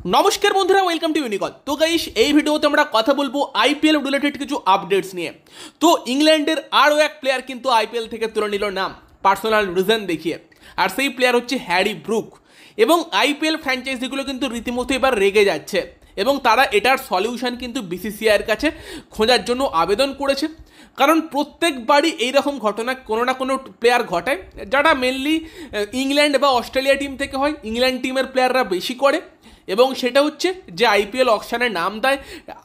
নমস্কার বন্ধুরা, welcome to ইউনিকল। তো গাইস, এই ভিডিওতে আমরা কথা বলবো আইপিএল রিলেটেড কিছু আপডেটস নিয়ে। তো ইংল্যান্ডের আরও এক প্লেয়ার কিন্তু আইপিএল থেকে তুলে নিল নাম পার্সোনাল রিজন দেখিয়ে, আর সেই প্লেয়ার হচ্ছে হ্যারি ব্রুক। এবং আইপিএল ফ্র্যাঞ্চাইজিগুলো কিন্তু রীতিমতো এবার রেগে যাচ্ছে এবং তারা এটার সলিউশন কিন্তু বিসিসিআইয়ের কাছে খোঁজার জন্য আবেদন করেছে। কারণ প্রত্যেকবারই এইরকম ঘটনা কোনো না কোনো প্লেয়ার ঘটায়, যারা মেনলি ইংল্যান্ড বা অস্ট্রেলিয়া টিম থেকে হয়। ইংল্যান্ড টিমের প্লেয়াররা বেশি করে, এবং সেটা হচ্ছে যে আইপিএল অকশানে নাম দেয়,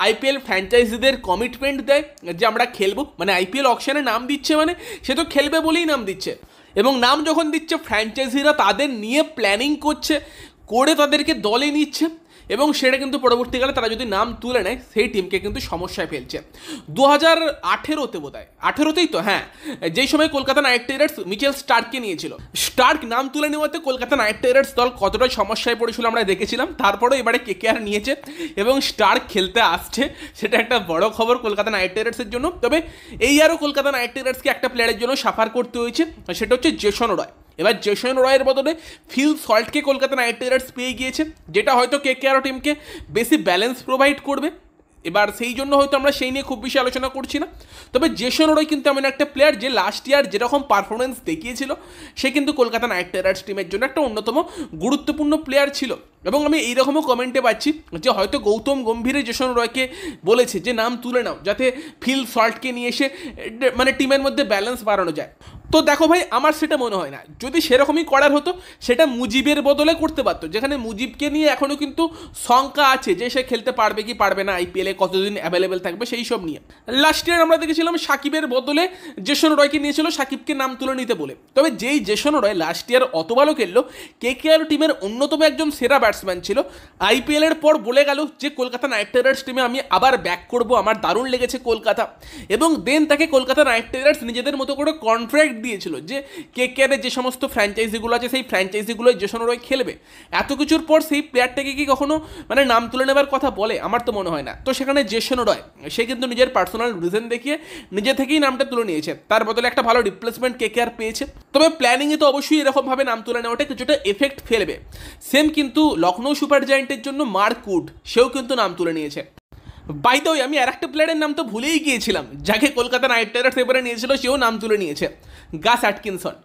আইপিএল ফ্র্যাঞ্চাইজিদের কমিটমেন্ট দেয় যে আমরা খেলবো, মানে আইপিএল অকশানে নাম দিচ্ছে মানে সে তো খেলবে বলেই নাম দিচ্ছে। এবং নাম যখন দিচ্ছে, ফ্র্যাঞ্চাইজিরা তাদের নিয়ে প্ল্যানিং করছে, করে তাদেরকে দলে নিচ্ছে, এবং সেটা কিন্তু পরবর্তীকালে তারা যদি নাম তুলে নেয় সেই টিমকে কিন্তু সমস্যায় ফেলছে। 2018-তে বোধ হয়, 18তেই তো, হ্যাঁ, যেই সময় কলকাতা নাইট রাইডার্স মিচেল স্টার্ককে নিয়েছিল, স্টার্ক নাম তুলে নেওয়াতে কলকাতা নাইট রাইডার্স দল কতটা সমস্যায় পড়েছিল আমরা দেখেছিলাম। তারপরেও এবারে কেকেআর নিয়েছে এবং স্টার্ক খেলতে আসছে, সেটা একটা বড় খবর কলকাতা নাইট রাইডার্সের জন্য। তবে এই আরও কলকাতা নাইট রাইডার্সকে একটা প্লেয়ারের জন্য সাফার করতে হয়েছে, সেটা হচ্ছে জেসন রয়। এবার জেসন রয়ের বদলে ফিল সল্টকে কলকাতা নাইট রাইডার্স পেয়ে গিয়েছে, যেটা হয়তো কেকেআর টিমকে বেশি ব্যালেন্স প্রোভাইড করবে। এবার সেই জন্য হয়তো আমরা সেই নিয়ে খুব বেশি আলোচনা করছি না। তবে জেসন রয় কিন্তু এমন একটা প্লেয়ার যে লাস্ট ইয়ার যেরকম পারফরমেন্স দেখিয়েছিল, সে কিন্তু কলকাতা নাইট রাইডার্স টিমের জন্য একটা অন্যতম গুরুত্বপূর্ণ প্লেয়ার ছিল। এবং আমি এইরকমও কমেন্টে পাচ্ছি যে হয়তো গৌতম গম্ভীরে জেসন রয়কে বলেছে যে নাম তুলে নাও, যাতে ফিল সল্টকে নিয়ে এসে মানে টিমের মধ্যে ব্যালেন্স বাড়ানো যায়। তো দেখো ভাই, আমার সেটা মনে হয় না। যদি সেরকমই করার হতো, সেটা মুজিবের বদলে করতে পারতো, যেখানে মুজিবকে নিয়ে এখনও কিন্তু শঙ্কা আছে যে সে খেলতে পারবে কি পারবে না, আইপিএলে কতদিন অ্যাভেলেবেল থাকবে সেই সব নিয়ে। লাস্ট ইয়ার আমরা দেখেছিলাম সাকিবের বদলে জেসন রয়কে নিয়েছিল সাকিবকে নাম তুলে নিতে বলে। তবে যেই জেসন রয় লাস্ট ইয়ার অত ভালো খেললো, কেকেআর টিমের অন্যতম একজন সেরা ব্যাটসম্যান ছিল, আইপিএলের পর বলে গেল যে কলকাতা নাইট রাইডার্স টিমে আমি আবার ব্যাক করব, আমার দারুণ লেগেছে কলকাতা। এবং দেন তাকে কলকাতা নাইট রাইডার্স নিজেদের মতো করে কন্ট্রাক্ট দিয়েছিল যে কেকেআরের যে সমস্ত ফ্র্যাঞ্চাইজিগুলো আছে সেই ফ্র্যাঞ্চাইজিগুলোয় জেসন রয় খেলবে। এত কিছুর পর সেই প্লেয়ারটাকে কি কখনো মানে নাম তুলে নেবার কথা বলে? আমার তো মনে হয় না। তো সেখানে জেসন রয় সে কিন্তু নিজের পার্সোনাল রিজন দেখিয়ে নিজে থেকেই নামটা তুলে নিয়েছে, তার বদলে একটা ভালো রিপ্লেসমেন্ট কেকেআর পেয়েছে। তবে প্ল্যানিংয়ে তো অবশ্যই এরকমভাবে নাম তুলে নেওয়াটা কিছুটা এফেক্ট ফেলবে। সেম কিন্তু লখনৌ সুপার জায়ান্টের জন্য মার্ক উড, সেও কিন্তু নাম তুলে নিয়েছে। বাই দ্য ওয়ে, আমি আর একটা প্লেয়ারের নাম তো ভুলেই গিয়েছিলাম, যাকে কলকাতা নাইট রাইডার্স এবারে নিয়েছিল, সেও নাম তুলে নিয়েছে, গাস অ্যাটকিনসন।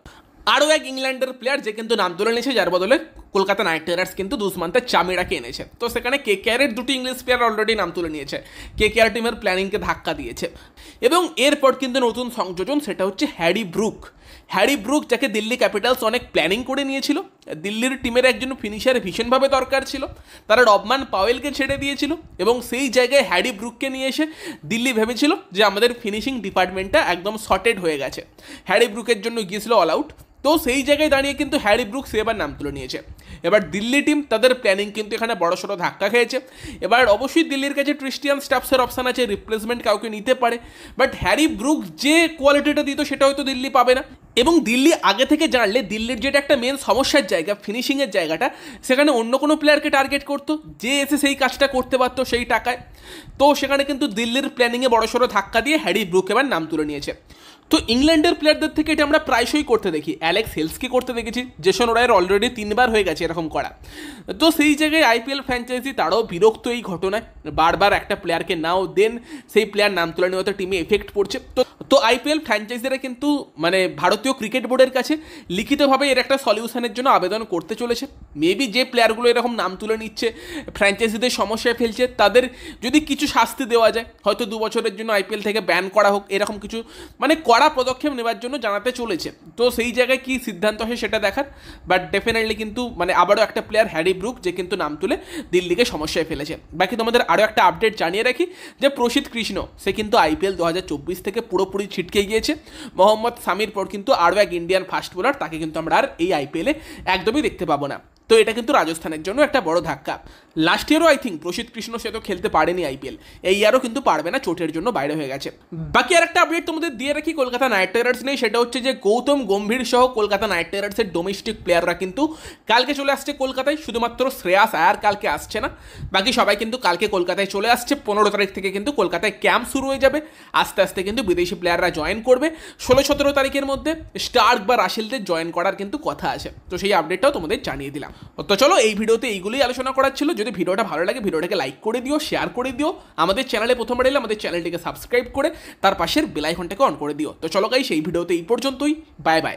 আরও এক ইংল্যান্ডের প্লেয়ার যে কিন্তু নাম তুলে নিয়েছে, যার বদলে কলকাতা নাইট রাইডার্স কিন্তু দুষ্মান্তের চামিরাকে এনেছে। তো সেখানে কেকেআরের দুটি ইংলিশ প্লেয়ার অলরেডি নাম তুলে নিয়েছে, কেকেআর টিমের প্ল্যানিংকে ধাক্কা দিয়েছে। এবং এরপর কিন্তু নতুন সংযোজন, সেটা হচ্ছে হ্যারি ব্রুক। হ্যারি ব্রুক, যাকে দিল্লি ক্যাপিটালস অনেক প্ল্যানিং করে নিয়েছিল, দিল্লির টিমের একজন ফিনিশার ভীষণভাবে দরকার ছিল, তারা রবমান পাওয়েলকে ছেড়ে দিয়েছিল, এবং সেই জায়গায় হ্যারি ব্রুককে নিয়ে এসে দিল্লি ভেবেছিল যে আমাদের ফিনিশিং ডিপার্টমেন্টটা একদম সর্টেড হয়ে গেছে। হ্যারি ব্রুকের জন্য গিয়েছিল অল আউট। তো সেই জায়গায় দাঁড়িয়ে কিন্তু হ্যারি ব্রুক সে এবার নাম তুলে নিয়েছে। এবার দিল্লি টিম তাদের প্ল্যানিং কিন্তু এখানে বড়সড় ধাক্কা খেয়েছে। এবার অবশ্যই দিল্লির কাছে ক্রিস্টিয়ান স্টাফসের অপশান আছে, রিপ্লেসমেন্ট কাউকে নিতে পারে, বাট হ্যারি ব্রুক যে কোয়ালিটিটা দিত সেটা হয়তো দিল্লি পাবে না। এবং দিল্লি আগে থেকে জানলে দিল্লির যেটা একটা মেন সমস্যার জায়গা, ফিনিশিংয়ের জায়গাটা, সেখানে অন্য কোনো প্লেয়ারকে টার্গেট করতো যে এসে সেই কাজটা করতে পারতো সেই টাকায়। তো সেখানে কিন্তু দিল্লির প্ল্যানিংয়ে বড়সড় ধাক্কা দিয়ে হ্যারি ব্রুক এবার নাম তুলে নিয়েছে। তো ইংল্যান্ডের প্লেয়ারদের থেকে এটা আমরা প্রায়শই করতে দেখি, অ্যালেক্স হেলসকে করতে দেখেছি, জেসন রয়ের অলরেডি 3বার হয়ে গেছে এরকম করা। তো সেই জায়গায় আইপিএল ফ্র্যাঞ্চাইজি তারাও বিরক্ত এই ঘটনায়, বারবার একটা প্লেয়ারকে নাও দেন সেই প্লেয়ার নাম তুলে নেওয়াতে টিমে এফেক্ট পড়ছে। তো আইপিএল ফ্র্যাঞ্চাইজিরা কিন্তু মানে ভারতীয় ক্রিকেট বোর্ডের কাছে লিখিতভাবে এর একটা সলিউশনের জন্য আবেদন করতে চলেছে। মেবি যে প্লেয়ারগুলো এরকম নাম তুলে নিচ্ছে, ফ্র্যাঞ্চাইজিদের সমস্যায় ফেলছে, তাদের যদি কিছু শাস্তি দেওয়া যায়, হয়তো 2 বছরের জন্য আইপিএল থেকে ব্যান করা হোক, এরকম কিছু মানে কড়া পদক্ষেপ নেওয়ার জন্য জানাতে চলেছে। তো সেই জায়গায় কি সিদ্ধান্ত হয় সেটা দেখার, বাট ডেফিনেটলি কিন্তু মানে আবারও একটা প্লেয়ার হ্যারি ব্রুক যে কিন্তু নাম তুলে দিল্লিকে সমস্যায় ফেলেছে। বাকি তোমাদের আরও একটা আপডেট জানিয়ে রাখি যে প্রসিদ্ধ কৃষ্ণ সে কিন্তু আইপিএল 2024 থেকে পুরোপুরি ছিটকে গিয়েছে। মোহাম্মদ সামির পর কিন্তু আরও এক ইন্ডিয়ান ফাস্ট বোলার, তাকে কিন্তু আমরা আর এই আইপিএলে একদমই দেখতে পাবো না। তো এটা কিন্তু রাজস্থানের জন্য একটা বড় ধাক্কা। লাস্ট ইয়ারও আই থিঙ্ক প্রসিদ্ধ কৃষ্ণ সে তো খেলতে পারেনি আইপিএল, এই ইয়ারও কিন্তু পারবে না, চোটের জন্য বাইরে হয়ে গেছে। বাকি আর একটা আপডেট তোমাদের দিয়ে রাখি কলকাতা নাইট রাইডার্স নেই, সেটা হচ্ছে যে গৌতম গম্ভীর সহ কলকাতা নাইট রাইডার্সের ডোমেস্টিক প্লেয়াররা কিন্তু কালকে চলে আসছে কলকাতায়। শুধুমাত্র শ্রেয়াস আয়ার কালকে আসছে না, বাকি সবাই কিন্তু কালকে কলকাতায় চলে আসছে। 15 তারিখ থেকে কিন্তু কলকাতায় ক্যাম্প শুরু হয়ে যাবে, আস্তে আস্তে কিন্তু বিদেশি প্লেয়াররা জয়েন করবে। 16-17 তারিখের মধ্যে স্টার্ক বা রাসেলদের জয়েন করার কিন্তু কথা আছে। তো সেই আপডেটটাও তোমাদের জানিয়ে দিলাম। তো চলো এই ভিডিওতে এইগুলোই আলোচনা করার ছিল। যদি ভিডিওটা ভালো লাগে ভিডিওটাকে লাইক করে দিও, শেয়ার করে দিও, আমাদের চ্যানেলে প্রথমবার এলে আমাদের চ্যানেলটিকে সাবস্ক্রাইব করে তার পাশের বেল আইকনটাকে অন করে দিও। তো চলো গাইস এই ভিডিওতে এই পর্যন্তই, বাই বাই।